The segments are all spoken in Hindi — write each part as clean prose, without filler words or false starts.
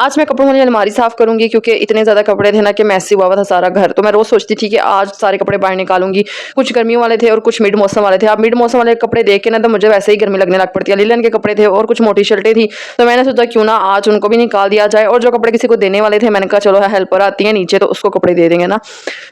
आज मैं कपड़ों वाली अलमारी साफ़ करूँगी क्योंकि इतने ज़्यादा कपड़े थे ना कि मैसी हुआ हुआ था सारा घर। तो मैं रोज़ सोचती थी कि आज सारे कपड़े बाहर निकालूँगी। कुछ गर्मियों वाले थे और कुछ मिड मौसम वाले थे। अब मिड मौसम वाले कपड़े देख के ना तो मुझे वैसे ही गर्मी लगने लग पड़ती है। लिनन के कपड़े थे और कुछ मोटी शर्टें थी। तो मैंने सोचा क्यों ना आज उनको भी निकाल दिया जाए, और जो कपड़े किसी को देने वाले थे मैंने कहा चलो हेल्पर आती है नीचे तो उसको कपड़े दे देंगे ना।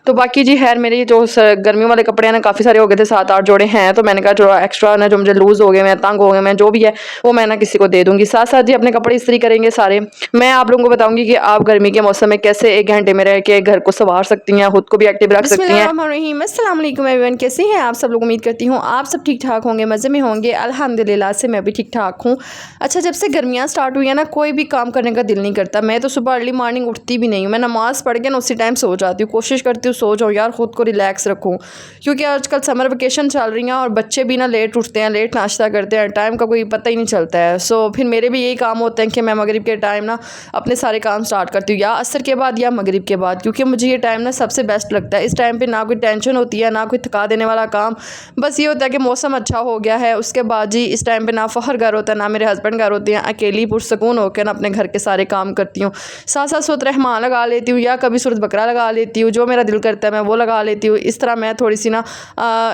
तो बाकी जी खैर मेरे जो गर्मियों वाले कपड़े हैं ना काफ़ी सारे हो गए थे, 7-8 जोड़े हैं। तो मैंने कहा जो एक्स्ट्रा ना जो मुझे लूज़ हो गए हैं, तंग हो गए हैं, जो भी है वो मैं ना किसी को दे दूँगी। साथ-साथ जी अपने कपड़े इस्त्री करेंगे सारे। मैं आप लोगों को बताऊँगी कि आप गर्मी के मौसम में कैसे 1 घंटे में रह के घर को सँवार सकती हैं, खुद को भी एक्टिव रख सकती हैं। बिस्मिल्लाहिर्रहमानिर्रहीम। अस्सलाम वालेकुम एवरीवन, कैसे हैं आप सब लोग? उम्मीद करती हूँ आप सब ठीक ठाक होंगे, मज़े में होंगे। अल्हम्दुलिल्लाह से मैं भी ठीक ठाक हूँ। अच्छा, जब से गर्मियाँ स्टार्ट हुई है ना कोई भी काम करने का दिल नहीं करता। मैं तो सुबह अर्ली मॉर्निंग उठती भी नहीं हूँ, मैं नमाज़ पढ़ के ना उसी टाइम सो जाती हूँ। कोशिश करती हूँ सो जाऊँ यार, खुद को रिलैक्स रखूँ, क्योंकि आजकल समर वेकेशन चल रही हैं और बच्चे भी ना लेट उठते हैं, लेट नाश्ता करते हैं, टाइम का कोई पता ही नहीं चलता है। सो फिर मेरे भी यही काम होते हैं कि मैं मगरिब के टाइम ना अपने सारे काम स्टार्ट करती हूँ, या असर के बाद या मगरिब के बाद, क्योंकि मुझे ये टाइम ना सबसे बेस्ट लगता है। इस टाइम पे ना कोई टेंशन होती है, ना कोई थका देने वाला काम। बस ये होता है कि मौसम अच्छा हो गया है, उसके बाद जी इस टाइम पे ना फ़खर घर होता है, ना मेरे हस्बैंड घर होते हैं। अकेली पुरसकून होकर ना अपने घर के सारे काम करती हूँ। साथ साथ सूरत रहमान लगा लेती हूँ, या कभी सूरत बकरा लगा लेती हूँ, जो मेरा दिल करता है मैं वो लगा लेती हूँ। इस तरह मैं थोड़ी सी ना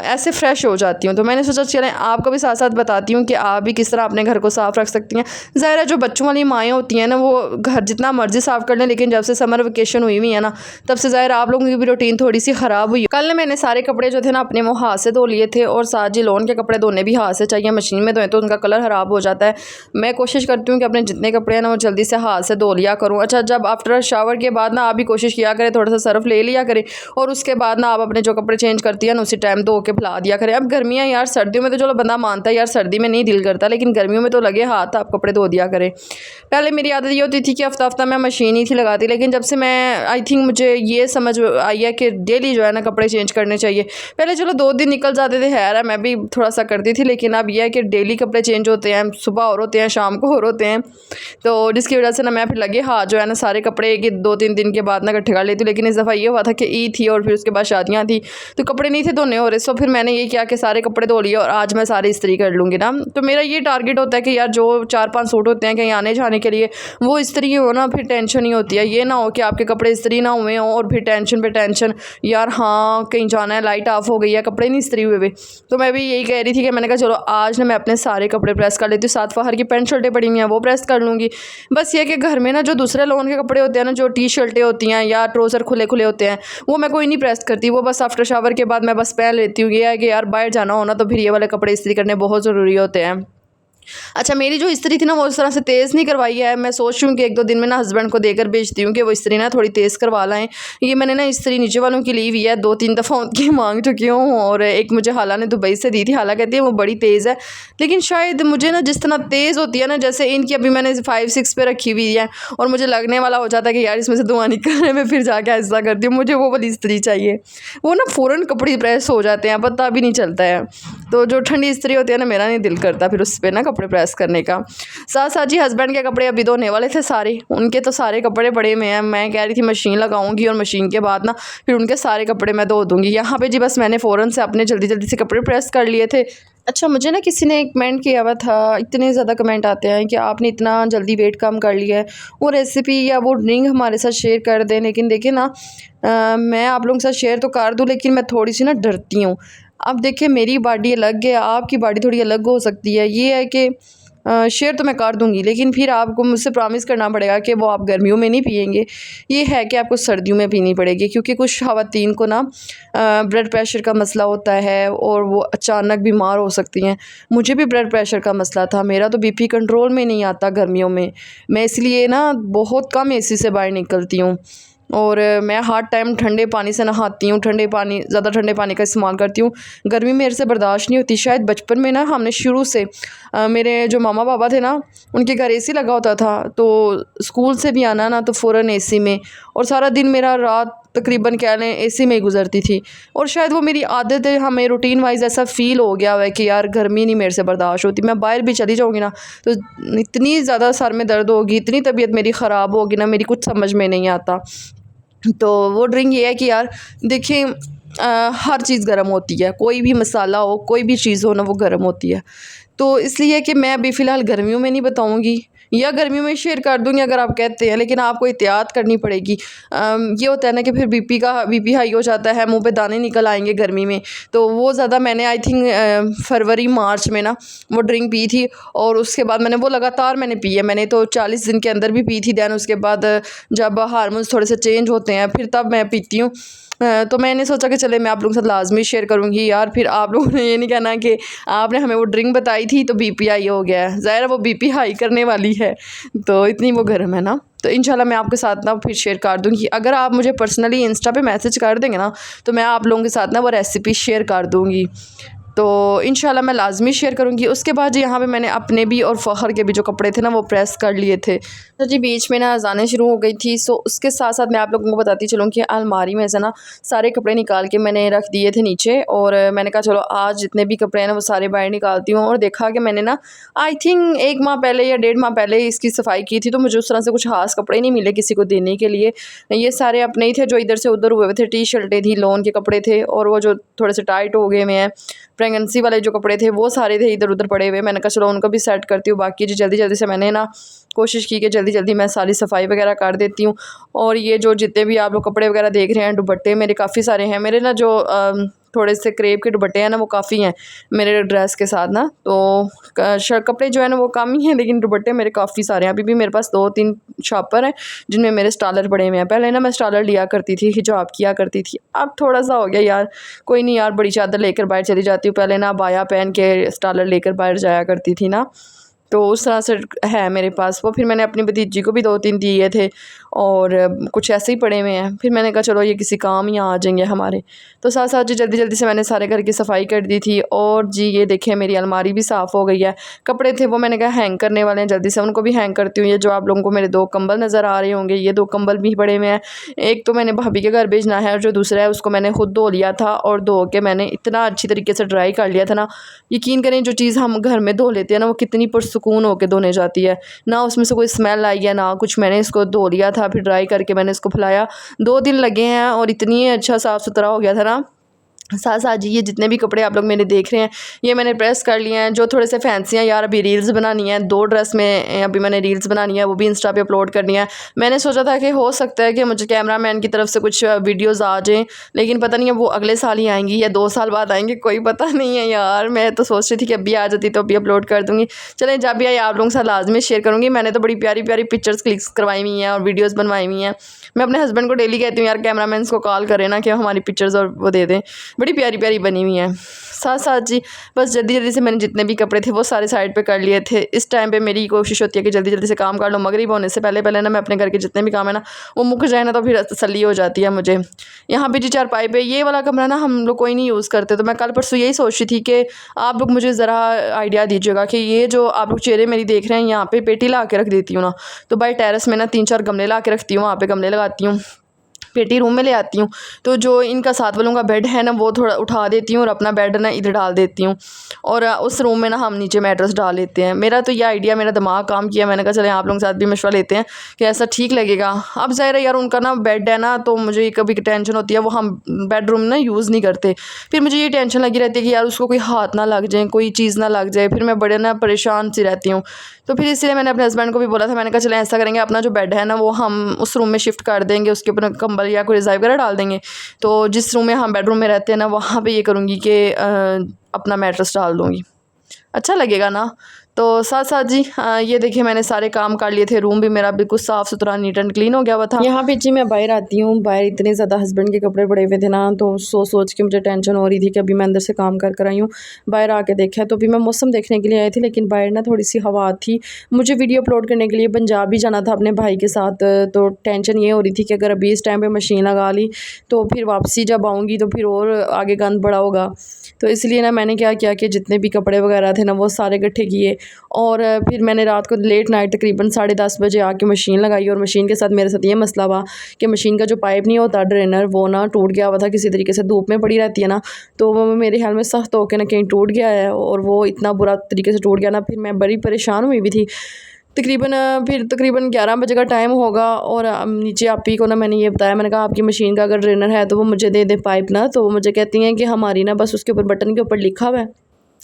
ऐसे फ्रेश हो जाती हूँ। तो मैंने सोचा चलें आपको भी साथ साथ बताती हूँ कि आप भी किस तरह अपने घर को साफ़ रख सकती हैं। ज़ाहिर है जो बच्चों वाली माएँ होती हैं ना वो घर जितना मर्जी साफ़ कर लें, लेकिन जब से समर वेकेशन हुई हुई है ना तब से ज़ाहिर आप लोगों की भी रूटीन थोड़ी सी ख़राब हुई। कल मैंने सारे कपड़े जो थे ना अपने वो हाथ से धो लिए थे, और साथ जी लोन के कपड़े धोने भी हाथ से चाहिए, मशीन में धोएं तो उनका कलर ख़राब हो जाता है। मैं कोशिश करती हूँ कि अपने जितने कपड़े हैं ना वो जल्दी से हाथ से धो लिया करूँ। अच्छा, जब आफ्टर शावर के बाद ना आप भी कोशिश किया करें, थोड़ा सा सर्फ ले लिया करें, और उसके बाद ना आप अपने जो कपड़े चेंज करती हैं ना उसी टाइम धो के फैला दिया करें। अब गर्मियाँ यार, सर्दियों में तो चलो बंदा मानता है यार सर्दी में नहीं दिल करता, लेकिन गर्मियों में तो लगे हाथ आप कपड़े धो दिया करें। पहले मेरी आदत ये होती थी कि हफ्ता हफ्ता मैं मशीन ही थी लगाती, लेकिन जब से मैं आई थिंक मुझे ये समझ आई है कि डेली जो है ना कपड़े चेंज करने चाहिए। पहले चलो 2 दिन निकल जाते थे, खैर है मैं भी थोड़ा सा करती थी, लेकिन अब यह है कि डेली कपड़े चेंज होते हैं, सुबह और होते हैं, शाम को और होते हैं। तो जिसकी वजह से ना मैं फिर लगे हाथ जो है ना सारे कपड़े एक 2-3 दिन के बाद ना इकट्ठे कर लेती हूँ। लेकिन इस दफ़ा ये हुआ था कि ईद थी और फिर उसके बाद शादियाँ थी, तो कपड़े नहीं थे धोने हो रहे। सो फिर मैंने ये किया कि सारे कपड़े धो लिए और आज मैं सारी इस्त्री कर लूँगी ना। तो मेरा ये टारगेट होता है कि यार जो 4-5 सूट होते हैं कहीं आने जाने के लिए वो इस्त्री हो ना, फिर टेंशन नहीं होती है। ये ना हो कि आपके कपड़े इस्त्री ना हुए हों और फिर टेंशन पे टेंशन, यार हाँ कहीं जाना है, लाइट ऑफ हो गई है, कपड़े नहीं इस्त्री हुए। तो मैं भी यही कह रही थी कि मैंने कहा चलो आज ना मैं अपने सारे कपड़े प्रेस कर लेती हूँ। साथ बाहर की पैंट शर्टें पड़ी हुई हैं वो प्रेस कर लूँगी। बस ये कि घर में ना जो दूसरे लोगों के कपड़े होते हैं ना, जो टी शर्टें होती हैं या ट्राउज़र खुले खुले होते हैं, वो मैं कोई नहीं प्रेस करती, वो बस आफ्टर शावर के बाद मैं बस पहन लेती हूँ। ये है कि यार बाहर जाना हो ना तो फिर ये वाले कपड़े इस्त्री करने बहुत ज़रूरी होते हैं। अच्छा, मेरी जो इस्त्री थी ना वो उस तरह से तेज़ नहीं करवाई है। मैं सोच रही हूँ कि 1-2 दिन में ना हस्बैंड को देकर भेजती हूँ कि वो इस्त्री ना थोड़ी तेज़ करवा लाएँ। ये मैंने ना इस्त्री नीचे वालों की ली हुई है, 2-3 दफ़ा उनकी मांग चुकी हूँ, और एक मुझे हाला ने दुबई से दी थी। हाला कहती है वो बड़ी तेज़ है, लेकिन शायद मुझे ना जिस तरह तेज़ होती है ना, जैसे इनकी अभी मैंने 5-6 पे रखी हुई है और मुझे लगने वाला हो जाता है कि यार इसमें से धुआँ निकल रहा है, मैं फिर जाके ऐसा करती हूँ। मुझे वो वाली इस्त्री चाहिए, वो ना फ़ौरन कपड़े प्रेस हो जाते हैं, पता भी नहीं चलता है। तो जो ठंडी इस्त्री होती है ना, मेरा नहीं दिल करता फिर उस पर ना कपड़े प्रेस करने का। साथ साथ जी हस्बैंड के कपड़े अभी धोने वाले थे सारे, उनके तो सारे कपड़े पड़े हुए हैं। मैं कह रही थी मशीन लगाऊंगी और मशीन के बाद ना फिर उनके सारे कपड़े मैं धो दूँगी। यहाँ पे जी बस मैंने फ़ौरन से अपने जल्दी जल्दी से कपड़े प्रेस कर लिए थे। अच्छा, मुझे ना किसी ने एक कमेंट किया हुआ था, इतने ज़्यादा कमेंट आते हैं कि आपने इतना जल्दी वेट कम कर लिया है, वो रेसिपी या वो ड्रिंक हमारे साथ शेयर कर दें। लेकिन देखिए ना मैं आप लोगों के साथ शेयर तो कर दूँ, लेकिन मैं थोड़ी सी ना डरती हूँ। अब देखिए मेरी बॉडी अलग है, आपकी बॉडी थोड़ी अलग हो सकती है। ये है कि शेयर तो मैं कर दूँगी, लेकिन फिर आपको मुझसे प्रॉमिस करना पड़ेगा कि वो आप गर्मियों में नहीं पिएंगे। ये है कि आपको सर्दियों में पीनी पड़ेगी, क्योंकि कुछ ख़वातीन को ना ब्लड प्रेशर का मसला होता है और वो अचानक बीमार हो सकती हैं। मुझे भी ब्लड प्रेशर का मसला था, मेरा तो बीपी कंट्रोल में नहीं आता गर्मियों में। मैं इसलिए ना बहुत कम एसी से बाहर निकलती हूँ, और मैं हर टाइम ठंडे पानी से नहाती हूँ, ज़्यादा ठंडे पानी का इस्तेमाल करती हूँ। गर्मी मेरे से बर्दाश्त नहीं होती। शायद बचपन में ना हमने शुरू से मेरे जो मामा पापा थे ना उनके घर एसी लगा होता था, तो स्कूल से भी आना ना तो फ़ौरन एसी में, और सारा दिन मेरा रात तकरीबन कह लें एसी में ही गुजरती थी। और शायद वो मेरी आदत है, हमें रूटीन वाइज ऐसा फ़ील हो गया हुआ है कि यार गर्मी नहीं मेरे से बर्दाश्त होती। मैं बाहर भी चली जाऊँगी ना तो इतनी ज़्यादा सर में दर्द होगी, इतनी तबीयत मेरी ख़राब होगी ना, मेरी कुछ समझ में नहीं आता। तो वो ड्रिंक ये है कि यार देखिए हर चीज़ गर्म होती है, कोई भी मसाला हो, कोई भी चीज़ हो ना वो गर्म होती है। तो इसलिए कि मैं अभी फ़िलहाल गर्मियों में नहीं बताऊँगी, या गर्मियों में शेयर कर दूँगी अगर आप कहते हैं, लेकिन आपको एहतियात करनी पड़ेगी। ये होता है ना कि फिर बीपी हाई हो जाता है, मुँह पे दाने निकल आएंगे गर्मी में। तो वो ज़्यादा मैंने आई थिंक फरवरी मार्च में ना वो ड्रिंक पी थी, और उसके बाद मैंने वो लगातार मैंने पी है। मैंने तो 40 दिन के अंदर भी पी थी। दैन उसके बाद जब हार्मोन्स थोड़े से चेंज होते हैं फिर तब मैं पीती हूँ। तो मैंने सोचा कि चले मैं आप लोगों के साथ लाजमी शेयर करूँगी यार, फिर आप लोगों ने ये नहीं कहना कि आपने हमें वो ड्रिंक बताई थी तो बीपी हाई हो गया है। ज़ाहिर है वो बीपी हाई करने वाली है, तो इतनी वो गर्म है ना। तो इंशाल्लाह मैं आपके साथ ना फिर शेयर कर दूँगी। अगर आप मुझे पर्सनली इंस्टा पे मैसेज कर देंगे ना तो मैं आप लोगों के साथ ना वो रेसिपी शेयर कर दूँगी। तो इंशाल्लाह मैं लाज़मी शेयर करूँगी। उसके बाद यहाँ पे मैंने अपने भी और फ़खर के भी जो कपड़े थे ना वो प्रेस कर लिए थे। तो जी बीच में ना अज़ानें शुरू हो गई थी, सो उसके साथ साथ मैं आप लोगों को बताती चलूँ कि अलमारी में से ना सारे कपड़े निकाल के मैंने रख दिए थे नीचे, और मैंने कहा चलो आज जितने भी कपड़े हैं ना वो सारे बाहर निकालती हूँ। और देखा कि मैंने ना आई थिंक 1 माह पहले या 1.5 माह पहले इसकी सफाई की थी, तो मुझे उस तरह से कुछ ख़ास कपड़े नहीं मिले किसी को देने के लिए। ये सारे अपने ही थे जो इधर से उधर हुए हुए थे। टी शर्टें थी, लोन के कपड़े थे, और वो जो थोड़े से टाइट हो गए हुए हैं प्रेगनेंसी वाले जो कपड़े थे वो सारे थे इधर उधर पड़े हुए। मैंने कहा चलो उनको भी सेट करती हूँ। बाकी जी जल्दी जल्दी से मैंने ना कोशिश की कि जल्दी जल्दी मैं सारी सफाई वगैरह कर देती हूँ। और ये जो जितने भी आप लोग कपड़े वगैरह देख रहे हैं, दुपट्टे मेरे काफ़ी सारे हैं। मेरे ना जो थोड़े से क्रेप के दुपट्टे हैं ना वो काफ़ी हैं मेरे ड्रेस के साथ ना। तो कपड़े जो है ना वो कम ही हैं, लेकिन दुपट्टे मेरे काफ़ी सारे हैं। अभी भी मेरे पास 2-3 शॉपर हैं जिनमें मेरे स्टालर पड़े हुए हैं। पहले ना मैं स्टालर लिया करती थी, हिजाब किया करती थी, अब थोड़ा सा हो गया यार, कोई नहीं यार, बड़ी चादर लेकर बाहर चली जाती हूँ। पहले ना बाया पहन के स्टालर लेकर बाहर जाया करती थी ना, तो उस तरह से है मेरे पास वो। फिर मैंने अपनी भतीजी को भी 2-3 दिए थे, और कुछ ऐसे ही पड़े हुए हैं। फिर मैंने कहा चलो ये किसी काम ही आ जाएंगे हमारे। तो साथ साथ जी जल्दी जल्दी से मैंने सारे घर की सफाई कर दी थी। और जी ये देखें मेरी अलमारी भी साफ़ हो गई है। कपड़े थे वो मैंने कहा हैंग करने वाले हैं, जल्दी से उनको भी हैंग करती हूँ। ये जो आप लोगों को मेरे 2 कंबल नज़र आ रहे होंगे, ये 2 कंबल भी पड़े हुए हैं। एक तो मैंने भाभी के घर भेजना है, और जो दूसरा है उसको मैंने खुद धो लिया था, और धो के मैंने इतना अच्छी तरीके से ड्राई कर लिया था ना। यकीन करें जो चीज़ हम घर में धो लेते हैं ना वो कितनी पुरसुकून होकर धोने जाती है ना, उसमें से कोई स्मेल आई है ना कुछ। मैंने इसको धो लिया था, फिर ड्राई करके मैंने इसको फैलाया। 2 दिन लगे हैं और इतनी अच्छा साफ़ सुथरा हो गया था ना। साथ साथ जी ये जितने भी कपड़े आप लोग मेरे देख रहे हैं ये मैंने प्रेस कर लिए हैं। जो थोड़े से फैंसी हैं यार, अभी रील्स बनानी है 2 ड्रेस में, अभी मैंने रील्स बनानी है, वो भी इंस्टा पे अपलोड करनी है। मैंने सोचा था कि हो सकता है कि मुझे कैमरामैन की तरफ से कुछ वीडियोस आ जाएं, लेकिन पता नहीं है वो अगले साल ही आएंगी या 2 साल बाद आएंगी, कोई पता नहीं है यार। मैं तो सोच रही थी कि अभी आ जाती तो अभी अपलोड कर दूँगी। चलें जब भी आई आप लोगों के साथ लाजमी शेयर करूँगी। मैंने तो बड़ी प्यारी प्यारी पिक्चर्स क्लिक्स करवाई हुई हैं और वीडियोज़ बनवाई हुई हैं। मैं अपने हस्बैंड को डेली कहती हूँ यार कैमरामैन को कॉल करें ना कि हमारी पिक्चर्स और वो दे दें, बड़ी प्यारी प्यारी बनी हुई हैं। साथ साथ जी बस जल्दी जल्दी से मैंने जितने भी कपड़े थे वो सारे साइड पे कर लिए थे। इस टाइम पे मेरी कोशिश होती है कि जल्दी जल्दी से काम कर लो, मगरिब होने से पहले पहले ना मैं अपने घर के जितने भी काम है ना वो मुक जाए ना, तो फिर तसल्ली हो जाती है मुझे। यहाँ पे जी चारपाई पे ये वाला कमरा ना हम लोग कोई नहीं यूज़ करते, तो मैं कल परसों यही सोच रही थी कि आप लोग मुझे ज़रा आइडिया दीजिएगा कि ये जो आप लोग चेहरे मेरी देख रहे हैं यहाँ पे पेटी ला के रख देती हूँ ना, तो बाई टेरेस में ना 3-4 गमले ला के रखती हूँ, वहाँ पे गमले लगाती हूँ, पेटी रूम में ले आती हूँ। तो जो इनका साथ वालों का बेड है ना वो थोड़ा उठा देती हूँ और अपना बेड ना इधर डाल देती हूँ, और उस रूम में ना हम नीचे मैट्रेस डाल लेते हैं। मेरा तो ये आइडिया, मेरा दिमाग काम किया। मैंने कहा चले आप लोगों के साथ भी मशवरा लेते हैं कि ऐसा ठीक लगेगा। अब ज़ाहिर है यार उनका ना बेड है ना, तो मुझे कभी टेंशन होती है, वो हम बेडरूम ना यूज़ नहीं करते, फिर मुझे ये टेंशन लगी रहती है कि यार उसको कोई हाथ ना लग जाए, कोई चीज़ ना लग जाए, फिर मैं बड़े ना परेशान सी रहती हूँ। तो फिर इसलिए मैंने अपने हस्बैंड को भी बोला था, मैंने कहा चले ऐसा करेंगे अपना जो बेड है ना वो हम उस रूम में शिफ्ट कर देंगे, उसके ऊपर कंबल या कोई रज़ाई वगैरह डाल देंगे। तो जिस रूम में हम बेडरूम में रहते हैं ना वहाँ पे ये करूँगी कि अपना मैट्रेस डाल दूँगी, अच्छा लगेगा ना। तो साथ साथ जी ये देखिए मैंने सारे काम कर लिए थे। रूम भी मेरा बिल्कुल साफ़ सुथरा नीट एंड क्लीन हो गया हुआ था। यहाँ पे जी मैं बाहर आती हूँ, बाहर इतने ज़्यादा हस्बैंड के कपड़े पड़े हुए थे ना, तो सोच के मुझे टेंशन हो रही थी कि अभी मैं अंदर से काम कर आई हूँ। बाहर आके देखा तो अभी मैं मौसम देखने के लिए आई थी, लेकिन बाहर ना थोड़ी सी हवा थी। मुझे वीडियो अपलोड करने के लिए पंजाब भी जाना था अपने भाई के साथ, तो टेंशन ये हो रही थी कि अगर अभी इस टाइम पर मशीन लगा ली तो फिर वापसी जब आऊँगी तो फिर और आगे गंद बड़ा होगा। तो इसलिए ना मैंने क्या किया कि जितने भी कपड़े वगैरह थे ना वो सारे इकट्ठे किए, और फिर मैंने रात को लेट नाइट तकरीबन 10:30 बजे आके मशीन लगाई। और मशीन के साथ मेरे साथ ये मसला हुआ कि मशीन का जो पाइप नहीं होता ड्रेनर, वो ना टूट गया हुआ था किसी तरीके से, धूप में पड़ी रहती है ना, तो वो मेरे ख्याल में सख्त होकर ना कहीं टूट गया है, और वो इतना बुरा तरीके से टूट गया ना, फिर मैं बड़ी परेशान हुई भी थी। तकरीबन 11 बजे का टाइम होगा, और नीचे आपी को ना मैंने ये बताया, मैंने कहा आपकी मशीन का अगर ड्रेनर है तो वो मुझे दे दे पाइप ना। तो वो मुझे कहती हैं कि हमारी ना बस उसके ऊपर बटन के ऊपर लिखा हुआ है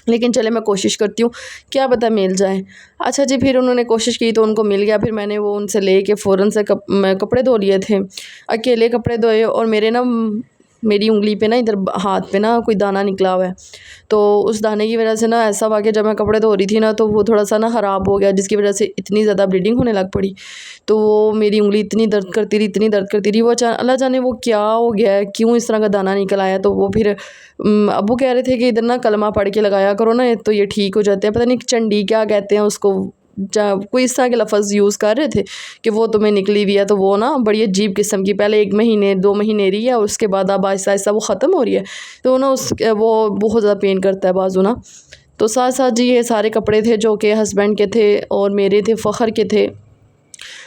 लेकिन चले मैं कोशिश करती हूँ, क्या पता मिल जाए। अच्छा जी, फिर उन्होंने कोशिश की तो उनको मिल गया। फिर मैंने वो उनसे लेके फ़ौरन से कपड़े धो लिए थे, अकेले कपड़े धोए। और मेरे ना मेरी उंगली पे ना इधर हाथ पे ना कोई दाना निकला हुआ है, तो उस दाने की वजह से ना ऐसा हुआ कि जब मैं कपड़े धो रही थी ना तो वो थोड़ा सा ना ख़राब हो गया, जिसकी वजह से इतनी ज़्यादा ब्लीडिंग होने लग पड़ी। तो वो मेरी उंगली इतनी दर्द करती रही, इतनी दर्द करती रही। वो अल्लाह जाने वो क्या हो गया है, क्यों इस तरह का दाना निकल आया। तो वो फिर अब्बू कह रहे थे कि इधर ना कलमा पढ़ के लगाया करो ना, तो ये ठीक हो जाते हैं। पता नहीं चंडी क्या कहते हैं उसको, कोई इस तरह के लफ्ज़ यूज़ कर रहे थे कि वो तुम्हें निकली हुई है। तो वो ना बड़ी अजीब किस्म की, पहले 1 महीने 2 महीने रही है, उसके बाद अब आहिस्ता आहिस्ता वो ख़त्म हो रही है। तो ना वो बहुत ज़्यादा पेन करता है बाजू ना। तो साथ साथ जी ये सारे कपड़े थे जो कि हस्बैंड के थे और मेरे थे, फ़खर के थे,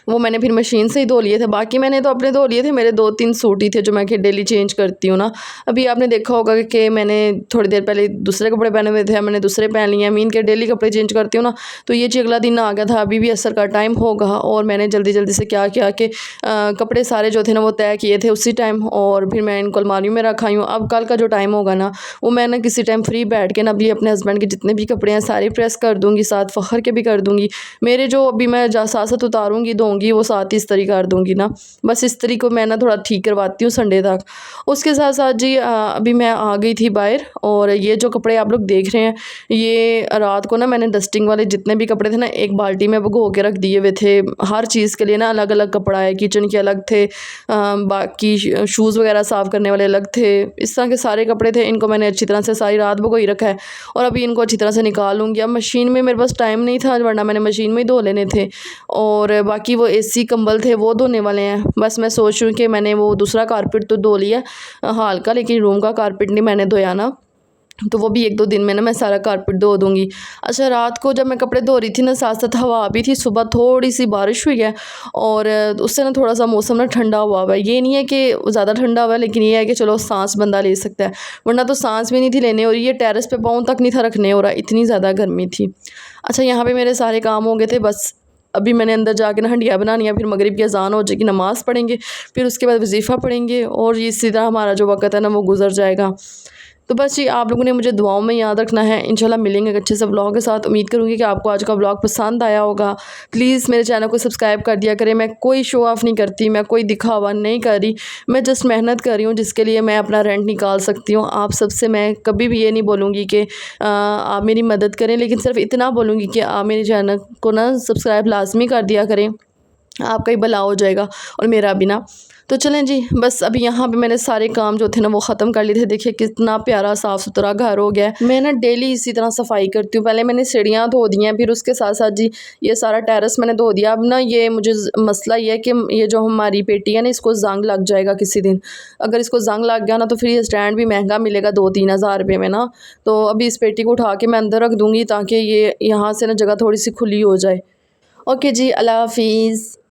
वो मैंने फिर मशीन से ही धो लिए थे। बाकी मैंने तो अपने धो लिए थे, मेरे 2-3 सूट ही थे जो मैं कि डेली चेंज करती हूँ ना। अभी आपने देखा होगा कि मैंने थोड़ी देर पहले दूसरे कपड़े पहने हुए थे, मैंने दूसरे पहन लिए हैं। मीन के डेली कपड़े चेंज करती हूँ ना, तो ये जी अगला दिन आ गया था, अभी भी असर का टाइम होगा और मैंने जल्दी जल्दी से क्या किया कि कपड़े सारे जो थे ना वो तय किए थे उसी टाइम, और फिर मैं इनको अलमारी में रखाई हूँ। अब कल का जो टाइम होगा ना, वो मैं ना किसी टाइम फ्री बैठ के ना अभी अपने हस्बैंड के जितने भी कपड़े हैं सारे प्रेस कर दूँगी, साथ फ़खर के भी कर दूँगी। मेरे जो अभी मैं साथ साथ उतारूँगी धोऊँगी वो साथ ही इस्त्री कर दूँगी ना। बस इस्त्री को मैं ना थोड़ा ठीक करवाती हूँ संडे तक। उसके साथ साथ जी अभी मैं आ गई थी बाहर, और ये जो कपड़े आप लोग देख रहे हैं, ये रात को ना मैंने डस्टिंग वाले जितने भी कपड़े थे ना एक बाल्टी में भिगो के रख दिए हुए थे। हर चीज़ के लिए ना अलग अलग कपड़ा है, किचन के अलग थे, बाकी शूज़ वगैरह साफ़ करने वाले अलग थे। इस तरह के सारे कपड़े थे, इनको मैंने अच्छी तरह से सारी रात भिगोई रखा है और अभी इनको अच्छी तरह से निकाल लूँगी। अब मशीन में मेरे पास टाइम नहीं था, वरना मैंने मशीन में ही धो लेने थे। और बाकी वो एसी कंबल थे वो धोने वाले हैं। बस मैं सोच रही हूँ कि मैंने वो दूसरा कारपेट तो धो लिया हॉल का, लेकिन रूम का कारपेट नहीं मैंने धोया ना, तो वो भी 1-2 दिन में ना मैं सारा कारपेट धो दूँगी। अच्छा, रात को जब मैं कपड़े धो रही थी ना, साथ साथ हवा भी थी, सुबह थोड़ी सी बारिश हुई है और उससे ना थोड़ा सा मौसम ना ठंडा हुआ है। ये नहीं है कि ज़्यादा ठंडा हुआ है, लेकिन ये है कि चलो सांस बंदा ले सकता है, वरना तो सांस भी नहीं थी लेने हो रही, ये टेरेस पे पाँव तक नहीं था रखने हो रहा, इतनी ज़्यादा गर्मी थी। अच्छा, यहाँ पे मेरे सारे काम हो गए थे, बस अभी मैंने अंदर जाके ना हंडिया बनानी है, फिर मगरिब की अज़ान हो जाएगी, नमाज़ पढ़ेंगे, फिर उसके बाद वजीफ़ा पढ़ेंगे और इसी तरह हमारा जो वक़्त है ना वो गुजर जाएगा। तो बस जी, आप लोगों ने मुझे दुआओं में याद रखना है। इंशाल्लाह मिलेंगे एक अच्छे से व्लॉग के साथ। उम्मीद करूँगी कि आपको आज का व्लॉग पसंद आया होगा। प्लीज़ मेरे चैनल को सब्सक्राइब कर दिया करें। मैं कोई शो ऑफ़ नहीं करती, मैं कोई दिखावा नहीं कर रही, मैं जस्ट मेहनत कर रही हूँ जिसके लिए मैं अपना रेंट निकाल सकती हूँ। आप सबसे मैं कभी भी ये नहीं बोलूँगी कि आप मेरी मदद करें, लेकिन सिर्फ इतना बोलूँगी कि आप मेरे चैनल को ना सब्सक्राइब लाज़मी कर दिया करें, आपका ही भला हो जाएगा और मेरा भी ना। तो चलें जी, बस अभी यहाँ पे मैंने सारे काम जो थे ना वो ख़त्म कर लिए थे। देखिए कितना प्यारा साफ़ सुथरा घर हो गया है। मैं ना डेली इसी तरह सफाई करती हूँ। पहले मैंने सीढ़ियाँ धो दी हैं, फिर उसके साथ साथ जी ये सारा टेरेस मैंने धो दिया। अब ना ये मुझे मसला ये है कि ये जो हमारी पेटी है ना, इसको जंग लग जाएगा किसी दिन। अगर इसको जंग लग गया ना तो फिर ये स्टैंड भी महंगा मिलेगा 2-3 हज़ार रुपये में ना। तो अभी इस पेटी को उठा के मैं अंदर रख दूँगी ताकि ये यहाँ से ना जगह थोड़ी सी खुली हो जाए। ओके जी, अल्लाह हाफिज़।